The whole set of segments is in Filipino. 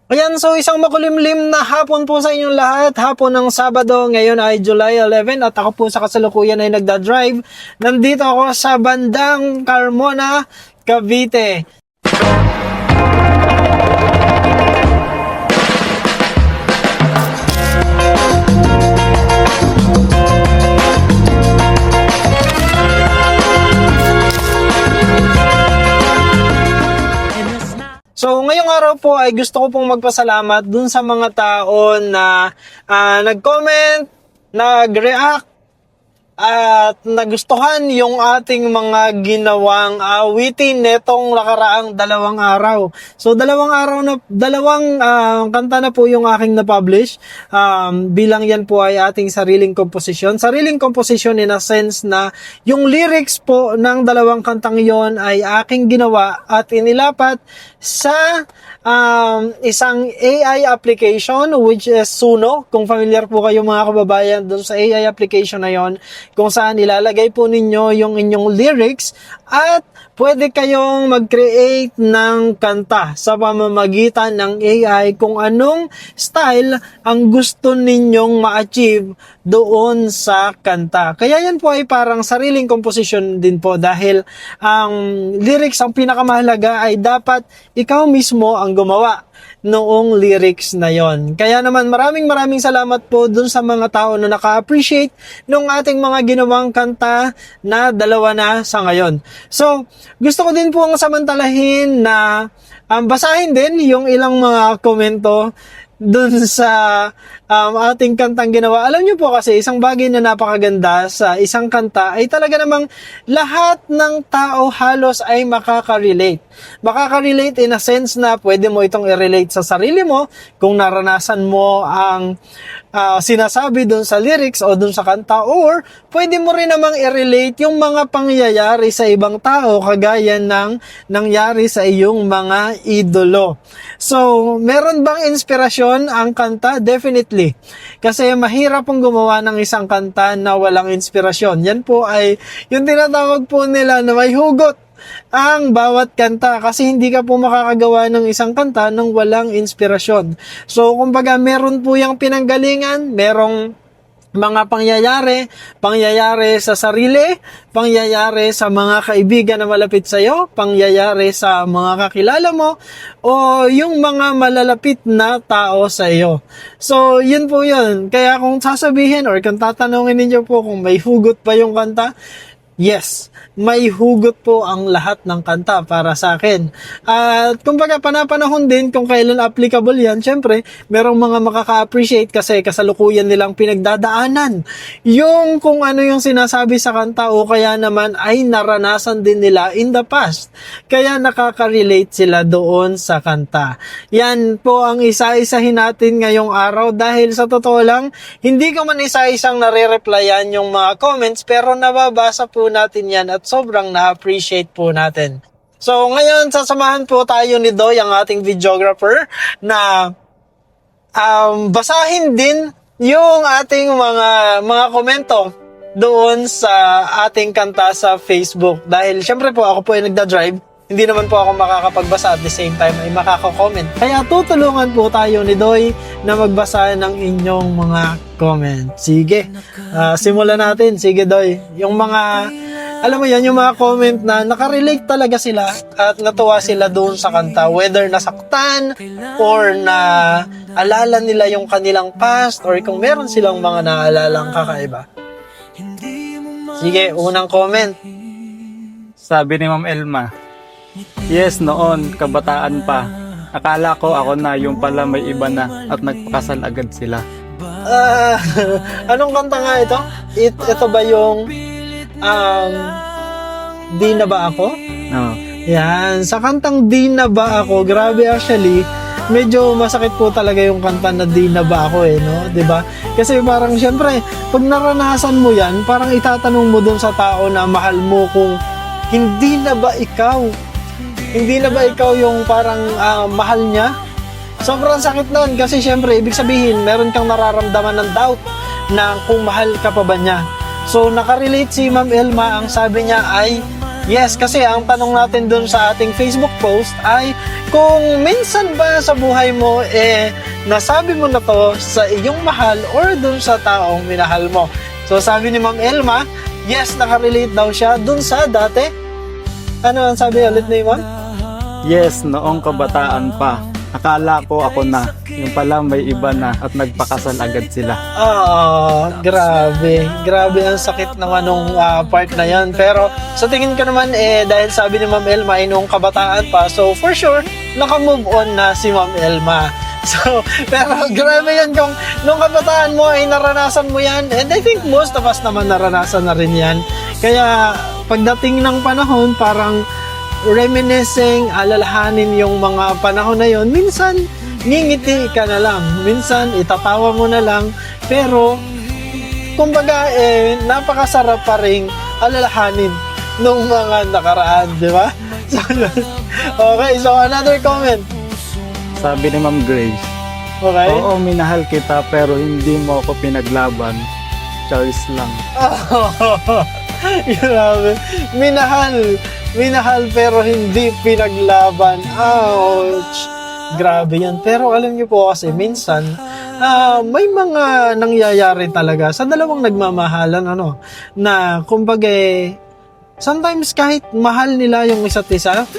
Ayan, so isang makulimlim na hapon po sa inyong lahat. Hapon ng Sabado, ngayon ay July 11 at ako po sa kasalukuyan ay nagda-drive. Nandito ako sa bandang Carmona, Cavite. So, ngayong araw po ay gusto ko pong magpasalamat dun sa mga tao na nag-comment, nag-react, at nagustuhan yung ating mga ginawang awitin netong nakaraang 2 araw. So, 2 araw na, 2 kanta na po yung aking na-publish. Bilang yan po ay ating sariling komposisyon. Sariling komposisyon in a sense na yung lyrics po ng 2 kantang yon ay aking ginawa at inilapat sa isang AI application which is Suno. Kung familiar po kayo mga kababayan doon sa AI application na yon, kung saan ilalagay po ninyo yung inyong lyrics at pwede kayong mag-create ng kanta sa pamamagitan ng AI kung anong style ang gusto ninyong ma-achieve doon sa kanta. Kaya yan po ay parang sariling composition din po dahil ang lyrics, ang pinakamahalaga ay dapat ikaw mismo ang gumawa noong lyrics na yon. Kaya naman maraming salamat po dun sa mga tao na naka-appreciate nung ating mga ginawang kanta na 2 na sa ngayon. So, gusto ko din po ang samantalahin na basahin din yung ilang mga komento dun sa ating kantang ginawa. Alam niyo po kasi isang bagay na napakaganda sa isang kanta ay talaga namang lahat ng tao halos ay makaka-relate. Makaka-relate in a sense na pwede mo itong i-relate sa sarili mo kung naranasan mo ang sinasabi dun sa lyrics o dun sa kanta, or pwede mo rin namang i-relate yung mga pangyayari sa ibang tao kagaya ng nangyari sa iyong mga idolo. So, meron bang inspirasyon ang kanta? Definitely. Kasi mahirap pong gumawa ng isang kanta na walang inspirasyon. Yan po ay yung tinatawag po nila na may hugot ang bawat kanta, kasi hindi ka po makakagawa ng isang kanta nang walang inspirasyon. So, kumbaga, meron po yung pinanggalingan, merong mga pangyayari sa sarili, pangyayari sa mga kaibigan na malapit sa iyo, pangyayari sa mga kakilala mo, o yung mga malalapit na tao sa iyo. So, yun po yun. Kaya kung sasabihin or kung tatanungin ninyo po kung may hugot pa yung kanta, yes, may hugot po ang lahat ng kanta para sa akin. At kumbaga panapanahon din kung kailan applicable yan, syempre, merong mga makaka-appreciate kasi kasalukuyan nilang pinagdadaanan yung kung ano yung sinasabi sa kanta o kaya naman ay naranasan din nila in the past. Kaya nakaka-relate sila doon sa kanta. Yan po ang isa-isahin natin ngayong araw dahil sa totoo lang, hindi ko man isa-isang nare-replyan yung mga comments pero nababasa po natin yan at sobrang na-appreciate po natin. So, ngayon, sasamahan po tayo ni Doy, ang ating videographer, na basahin din yung ating mga komento doon sa ating kanta sa Facebook. Dahil, syempre po, ako po ay nagda-drive. Hindi naman po ako makakapagbasa at the same time ay makaka-comment. Kaya tutulungan po tayo ni Doy na magbasa ng inyong mga comment. Sige, simulan natin. Sige, Doy. Yung mga, alam mo yan, yung mga comment na nakarelate talaga sila at natuwa sila doon sa kanta. Whether nasaktan or na alala nila yung kanilang past or kung meron silang mga naalalang kakaiba. Sige, unang comment. Sabi ni Ma'am Elma, yes, noon, kabataan pa. Akala ko ako na, yung pala may iba na at nagpakasal agad sila. Anong kanta nga ito? Ito ba yung Di na ba ako? No. Yan, sa kantang Di na ba ako, grabe actually, medyo masakit po talaga yung kanta na Di na ba ako no? 'Di ba? Kasi parang syempre, pag naranasan mo yan, parang itatanong mo dun sa tao na mahal mo kung hindi na ba ikaw? Hindi na ba ikaw yung parang mahal niya? Sobrang sakit nun kasi syempre, ibig sabihin, meron kang nararamdaman ng doubt na kung mahal ka pa ba niya. So, nakarelate si Ma'am Elma, ang sabi niya ay Yes, kasi ang tanong natin dun sa ating Facebook post ay kung minsan ba sa buhay mo nasabi mo na to sa iyong mahal or dun sa taong minahal mo. So sabi ni Ma'am Elma, yes, nakarelate daw siya dun sa dati. Ano ang sabi ulit ni Ma'am? Yes, noong kabataan pa. Akala ko ako na. Yung pala may iba na at nagpakasal agad sila. Grabe. Grabe ang sakit naman nung part na yan. Pero sa tingin ko naman dahil sabi ni Ma'am Elma ay nung kabataan pa, so for sure, naka-move on na si Ma'am Elma. So, pero grabe yan kung nung kabataan mo ay naranasan mo yan. And I think most of us naman naranasan na rin yan. Kaya pagdating ng panahon, parang reminiscing, alalahanin yung mga panahon na yon. Minsan, ngingiti ka na lang. Minsan, itatawa mo na lang. Pero, kumbaga, napakasarap pa rin alalahanin nung mga nakaraan, di ba? So, okay, so another comment. Sabi ni Ma'am Grace, Okay? oo, minahal kita pero hindi mo ako pinaglaban. Choice lang. Grabe. Minahal pero hindi pinaglaban. Ouch. Grabe yan. Pero alam niyo po kasi minsan, may mga nangyayari talaga sa dalawang nagmamahalan, na kumbaga, sometimes kahit mahal nila yung isa't isa,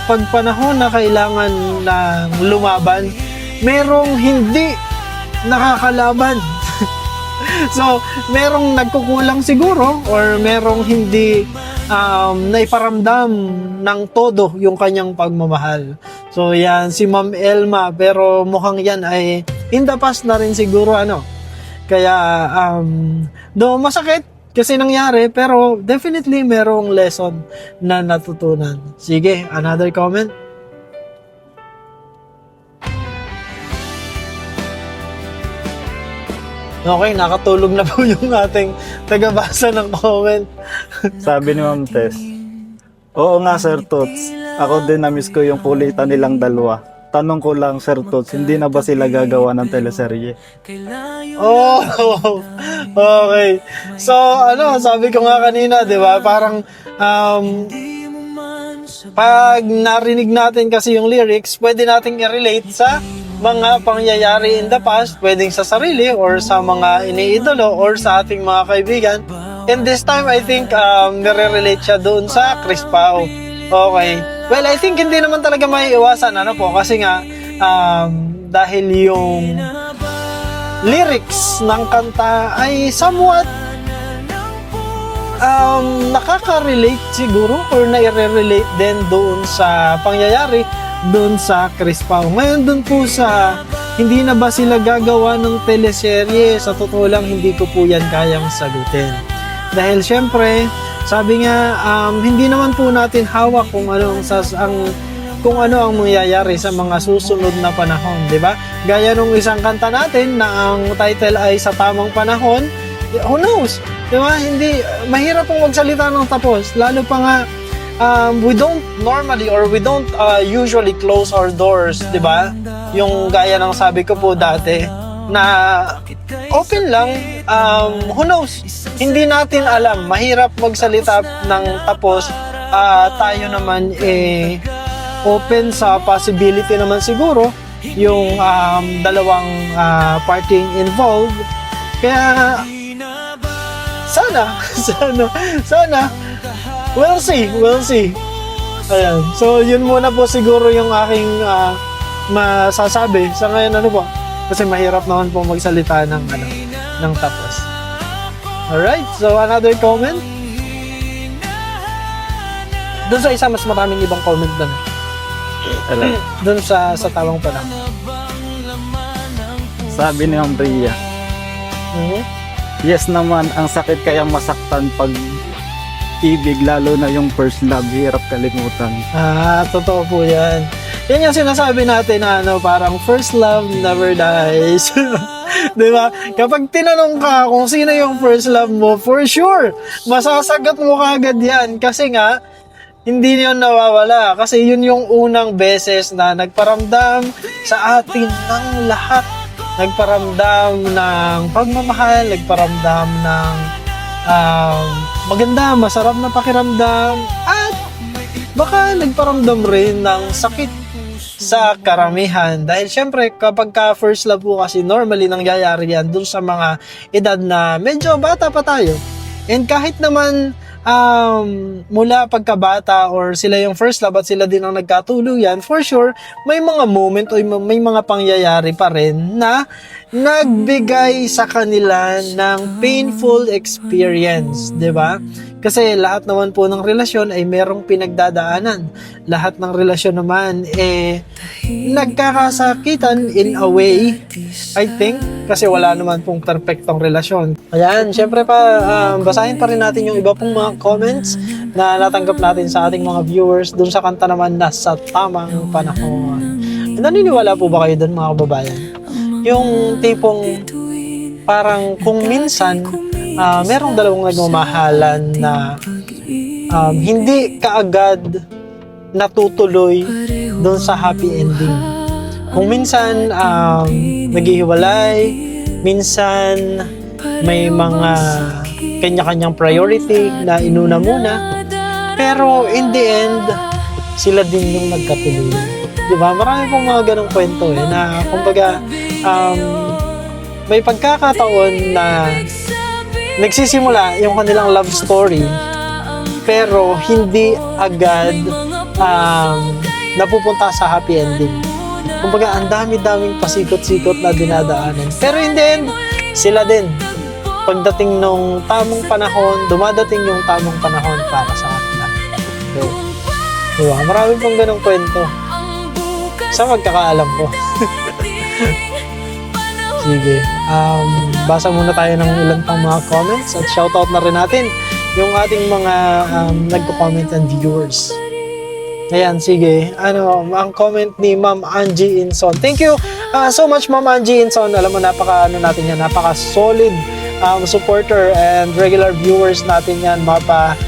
pag panahon na kailangan na lumaban, merong hindi nakakalaban. So, merong nagkukulang siguro or merong hindi naiparamdam ng todo yung kanyang pagmamahal. So, yan, si Ma'am Elma, pero mukhang yan ay in the past na rin siguro, Kaya, do masakit kasi nangyari, pero definitely merong lesson na natutunan. Sige, another comment. Okay, nakatulog na po yung ating tagabasa ng comment. Sabi ni Ma'am Tess, oo nga Sir Tots, ako din na-miss ko yung kulitan nilang dalawa. Tanong ko lang Sir Tots, hindi na ba sila gagawa ng teleserye? Oh, okay. So, sabi ko nga kanina, di ba? Parang, pag narinig natin kasi yung lyrics, pwede nating i-relate sa mga pangyayari in the past, pwedeng sa sarili or sa mga iniidolo or sa ating mga kaibigan. And this time, I think, nire-relate siya doon sa Chris Pao. Okay. Well, I think hindi naman talaga maiiwasan, kasi nga, dahil yung lyrics ng kanta ay somewhat nakaka-relate siguro or nai-relate din doon sa pangyayari doon sa Chris Pao. Ngayon doon po sa hindi na ba sila gagawa ng teleserye, sa totoo lang hindi ko po yan kayang sagutin. Dahil syempre, sabi nga, hindi naman po natin hawak kung ano ang mangyayari sa mga susunod na panahon, di ba? Gaya nung isang kanta natin na ang title ay Sa Tamang Panahon, who knows? Di ba? Hindi, mahirap pong magsalita ng tapos. Lalo pa nga, we don't normally or we don't usually close our doors, di ba? Yung gaya ng sabi ko po dati, na open lang, who knows? Hindi natin alam. Mahirap magsalita ng tapos. Tayo naman open sa possibility naman siguro yung dalawang parting involved. Kaya sana we'll see. Ayan. So yun muna po siguro yung aking masasabi sa ngayon, po, kasi mahirap naman po magsalita ng tapos. Alright, so another comment. Doon sa isa, mas maraming ibang comment doon. Doon sa Tamang Panahon. Sabi ni Ma'am Ria, yes naman, ang sakit kaya masaktan pag ibig, lalo na yung first love, hirap kalimutan. Totoo po yan. Yan yung sinasabi natin na parang first love never dies. Diba? Kapag tinanong ka kung sino yung first love mo, for sure, masasagot mo kagad yan. Kasi nga, hindi yun nawawala. Kasi yun yung unang beses na nagparamdam sa atin ng lahat. Nagparamdam ng pagmamahal, nagparamdam ng maganda, masarap na pakiramdam, at baka nagparamdam rin ng sakit sa karamihan. Dahil syempre, kapag ka first love po kasi, normally nangyayari yan dun sa mga edad na medyo bata pa tayo. And kahit naman mula pagkabata or sila yung first love at sila din ang nagkatuluyan, for sure, may mga moment o may mga pangyayari pa rin na nagbigay sa kanila ng painful experience, 'di ba? Kasi lahat naman po ng relasyon ay merong pinagdadaanan. Lahat ng relasyon naman nagkakasakitan in a way, I think, kasi wala naman pong perfectong relasyon. Ayan, syempre pa, basahin pa rin natin yung iba pong mga comments na natanggap natin sa ating mga viewers dun sa kanta naman na Sa Tamang Panahon. Naniniwala po ba kayo dun, mga kababayan? Yung tipong parang kung minsan merong dalawang nagmamahalan na hindi kaagad natutuloy doon sa happy ending. Kung minsan naghihiwalay, minsan may mga kanya-kanyang priority na inuna muna, pero in the end, sila din yung nagkatuloy. Diba? Marami pong mga ganong kwento na kumbaga may pagkakataon na nagsisimula yung kanilang love story pero hindi agad napupunta sa happy ending. Kumbaga, ang dami-daming pasikot-sikot na dinadaanan. Pero in the end, sila din. Pagdating nung tamang panahon, dumadating yung tamang panahon para sa kanila. So, diba? Marami pong ganong kwento. Sa magkakaalam ko. Sige. Basa muna tayo ng ilan pang mga comments at shoutout na rin natin yung ating mga nagko-comment and viewers. Ayan, sige. Ang comment ni Ma'am Angie Inson. Thank you so much, Ma'am Angie Inson. Alam mo, natin yan. Napaka-solid supporter and regular viewers natin yan. Mapa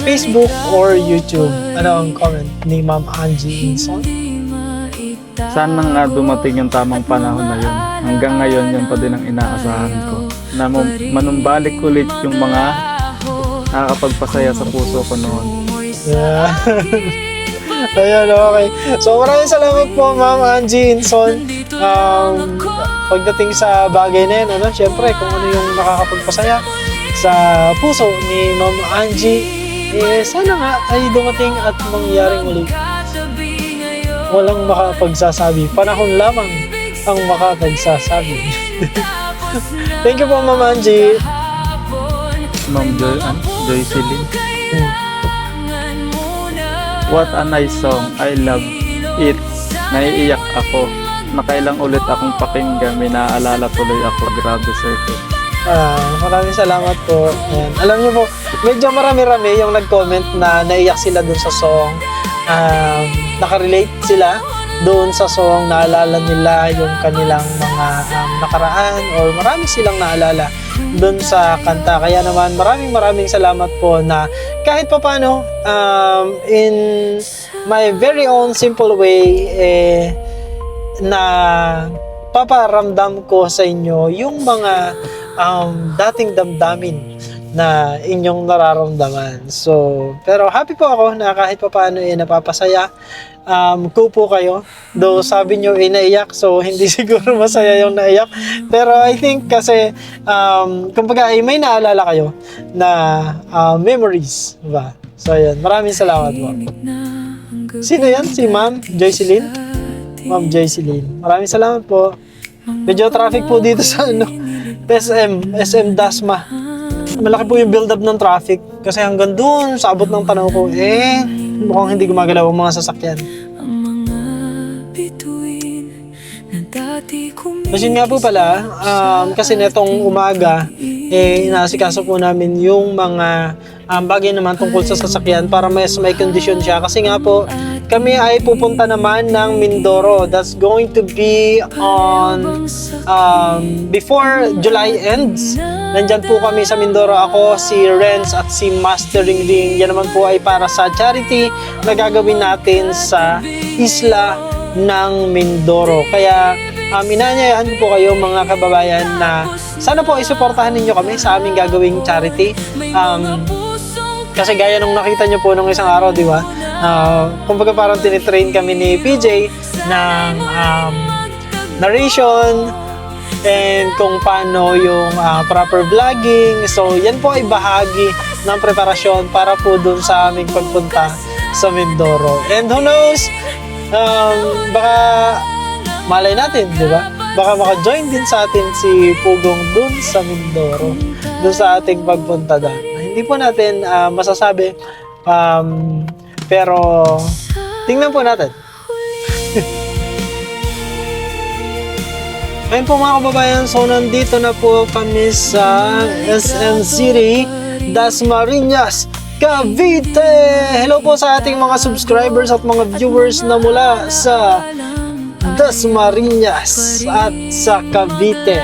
Facebook or YouTube. Ano ang comment ni Ma'am Angie Inson? Sana nga dumating yung tamang panahon na yun. Hanggang ngayon, yun pa din ang inaasahan ko. Na manumbalik ulit yung mga nakakapagpasaya sa puso ko noon. Yeah. Ayan, okay. So, maraming salamat po, Ma'am Angie Inson. Pagdating sa bagay na yun, syempre, kung ano yung nakakapagpasaya sa puso ni Ma'am Angie, sana nga ay dumating at mangyaring muli. Walang makapagsasabi. Panahon lamang ang makapagsasabi. Thank you po, Ma'am Angie. Ma'am Joycelyn. What a nice song. I love it. Naiiyak ako. Nakailang ulit akong pakinggan. May naaalala tuloy ako. Grabe, sir. Maraming salamat po. Ayan. Alam niyo po, medyo marami-rami yung nag-comment na naiyak sila dun sa song. Nakarelate sila doon sa song, naalala nila yung kanilang mga nakaraan or marami silang naalala doon sa kanta. Kaya naman maraming salamat po na kahit papaano in my very own simple way na paparamdam ko sa inyo yung mga dating damdamin na inyong nararamdaman. So, pero happy po ako na kahit papaano napapasaya ko po kayo. Though sabi nyo naiyak, so hindi siguro masaya yung naiyak. Pero I think kasi kumbaga may naalala kayo na memories, diba? So ayan, maraming salamat po. Sino yan? Si Ma'am Joycelyn? Ma'am Joycelyn. Maraming salamat po. Medyo traffic po dito sa SM Dasma. Malaki po yung build-up ng traffic kasi hanggang doon sa abot ng tanaw ko mukhang hindi gumagalaw ang mga sasakyan. Kasi nga po pala kasi netong umaga inaasikaso po namin yung mga bagay naman tungkol sa sasakyan para may kondisyon siya kasi nga po kami ay pupunta naman ng Mindoro. That's going to be on before July ends. Nandyan po kami sa Mindoro. Ako, si Renz at si Mastering Ring. Yan naman po ay para sa charity na gagawin natin sa isla ng Mindoro. Kaya inaanyayahan ko po kayo mga kababayan na sana po isuportahan ninyo kami sa aming gagawing charity. Kasi gaya nung nakita nyo po nung isang araw, di ba? Kumbaga parang tinitrain kami ni PJ ng narration and kung paano yung proper vlogging. So, yan po ay bahagi ng preparasyon para po dun sa aming pagpunta sa Mindoro. And who knows, baka malay natin, di ba? Baka maka-join din sa atin si Pugong dun sa Mindoro, dun sa ating pagpunta doon. Hindi po natin masasabi, pero tingnan po natin. Ayun po mga kababayan, so nandito na po kami sa SM City, Dasmariñas, Cavite! Hello po sa ating mga subscribers at mga viewers na mula sa Dasmariñas at sa Cavite.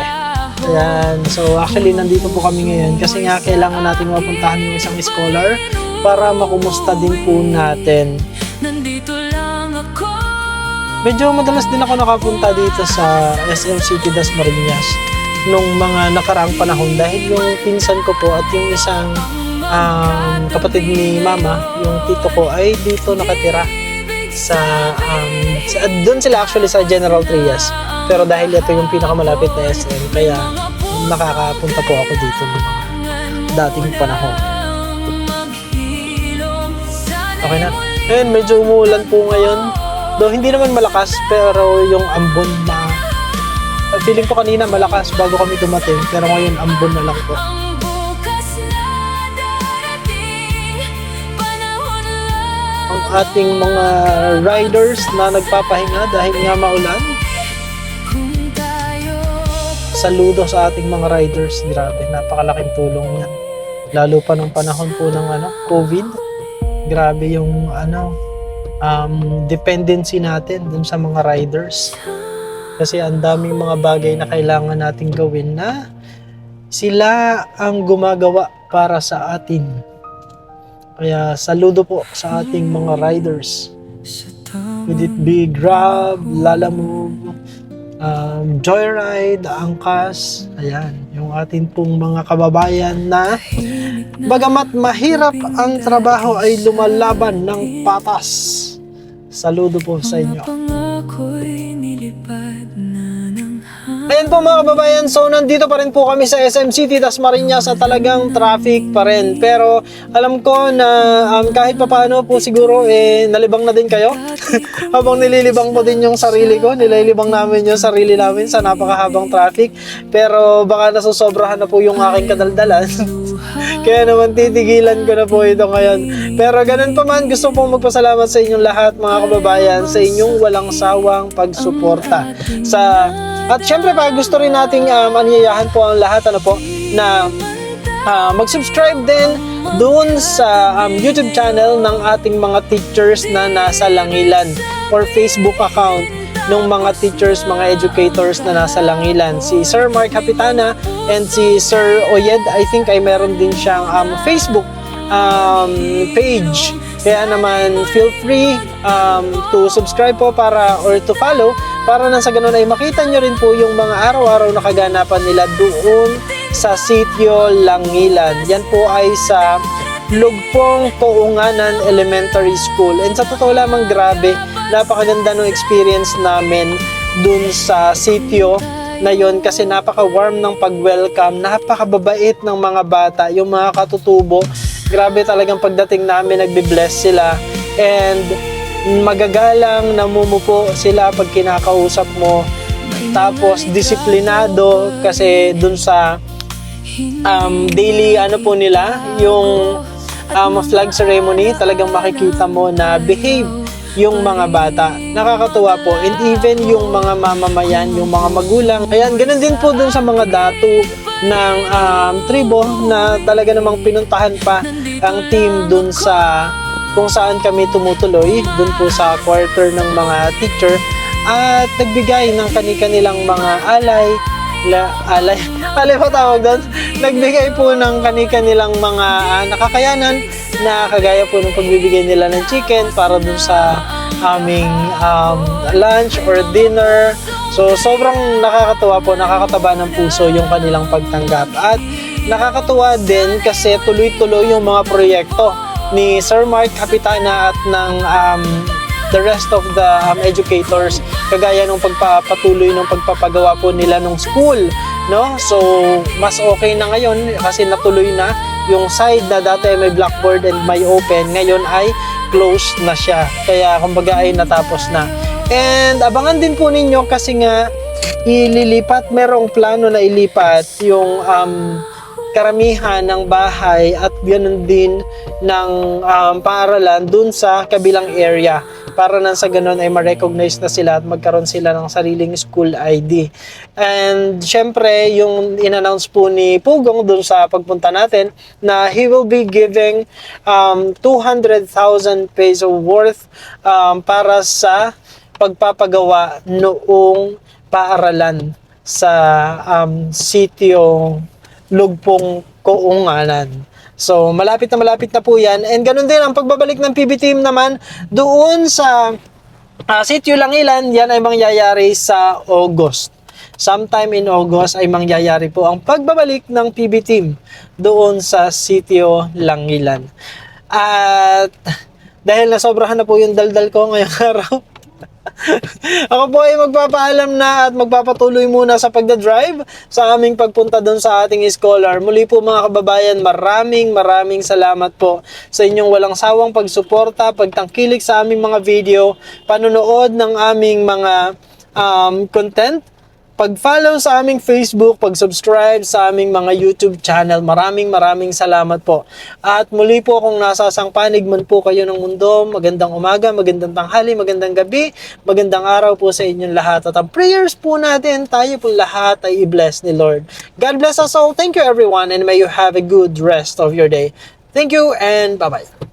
Ayan, so actually nandito po kami ngayon kasi nga kailangan natin mapuntahan yung isang scholar para makumusta din po natin. Medyo madalas din ako nakapunta dito sa SM City Dasmariñas nung mga nakaraang panahon dahil yung pinsan ko po at yung isang kapatid ni mama, yung tito ko ay dito nakatira doon sila actually sa General Trias, pero dahil ito yung pinakamalapit na SM kaya nakakapunta po ako dito ng mga dating panahon. Okay na. Ayun, medyo umuulan po ngayon. Though hindi naman malakas, pero yung ambon na feeling ko kanina malakas bago kami dumating, pero ngayon ambon na lang po. Ang ating mga riders na nagpapahinga dahil nga maulan. Saludo sa ating mga riders. Grabe, napakalaking tulong yan. Lalo pa nung panahon po ng COVID. Grabe yung dependency natin dun sa mga riders. Kasi ang daming mga bagay na kailangan nating gawin na sila ang gumagawa para sa atin. Kaya saludo po sa ating mga riders. Would it be Grab, Lalamove, Joyride, Angkas, ayan, yung atin pong mga kababayan na bagamat mahirap ang trabaho ay lumalaban ng patas. Saludo po sa inyo. Ayan po mga kababayan, so nandito pa rin po kami sa SM City Dasmariñas at talagang traffic pa rin. Pero alam ko na kahit papaano po siguro nalibang na din kayo. Habang nililibang ko din yung sarili ko, nililibang namin yung sarili namin sa napakahabang traffic. Pero baka nasusobrahan na po yung aking kadaldalan. Kaya naman titigilan ko na po ito ngayon. Pero ganun pa man, gusto pong magpasalamat sa inyong lahat mga kababayan sa inyong walang sawang pagsuporta. At syempre pa gusto rin nating anyayahan po ang lahat na mag-subscribe din doon sa YouTube channel ng ating mga teachers na nasa Langilan or Facebook account ng mga teachers, mga educators na nasa Langilan. Si Sir Mark Capitana and si Sir Oyed, I think ay meron din siyang Facebook page. Kaya naman feel free to subscribe po or to follow para nang sa ganun ay makita nyo rin po yung mga araw-araw na kaganapan nila doon sa Sitio Langilan. Yan po ay sa Lugpong Kounganan Elementary School. And sa totoo lamang grabe, napakaganda ng experience namin dun sa sitio na yon kasi napaka-warm ng pag-welcome, napakababait ng mga bata, yung mga katutubo. Grabe talagang pagdating namin, nagbe-bless sila. And magagalang, namumupo sila pag kinakausap mo. Tapos disiplinado kasi dun sa daily po nila, yung flag ceremony, talagang makikita mo na behave yung mga bata. Nakakatuwa po. And even yung mga mamamayan, yung mga magulang. Ayan, ganun din po dun sa mga datu ng tribo na talaga namang pinuntahan pa ang team dun sa kung saan kami tumutuloy, dun po sa quarter ng mga teacher, at nagbigay ng kani-kanilang mga alay pa tawag doon, nagbigay po ng kani-kanilang mga nakakayanan na kagaya po ng pagbibigay nila ng chicken para dun sa aming lunch or dinner. So sobrang nakakatuwa po, nakakataba ng puso yung kanilang pagtanggap. At nakakatuwa din kasi tuloy-tuloy yung mga proyekto ni Sir Mark Kapitana at ng the rest of the educators, kagaya ng pagpapatuloy ng pagpapagawa po nila ng school, no? So mas okay na ngayon kasi natuloy na yung side na dati may blackboard and may open, ngayon ay closed na siya, kaya kumbaga ay natapos na. And abangan din po ninyo kasi nga ililipat, merong plano na ilipat yung karamihan ng bahay at ganun din ng paaralan dun sa kabilang area para nang sa ganun ay ma-recognize na sila at magkaroon sila ng sariling school ID. And syempre, yung in-announce po ni Pugong dun sa pagpunta natin na he will be giving 200,000 peso worth para sa pagpapagawa noong paaralan sa sitio Lugpong Koonganan. So, malapit na po yan. And ganun din ang pagbabalik ng PB team naman doon sa sitio Langilan, yan ay mangyayari sa August. Sometime in August ay mangyayari po ang pagbabalik ng PB team doon sa sitio Langilan. At dahil nasobrahan na po yung daldal ko ngayong araw, ako po ay magpapaalam na at magpapatuloy muna sa pagdadrive sa aming pagpunta doon sa ating scholar. Muli po mga kababayan, maraming salamat po sa inyong walang sawang pagsuporta, pagtangkilik sa aming mga video, panonood ng aming mga content, pag-follow sa aming Facebook, pag-subscribe sa aming mga YouTube channel. Maraming salamat po. At muli po kung nasasang panig man po kayo ng mundo, magandang umaga, magandang tanghali, magandang gabi, magandang araw po sa inyong lahat. At ang prayers po natin, tayo po lahat ay i-bless ni Lord. God bless us all. Thank you everyone and may you have a good rest of your day. Thank you and bye-bye.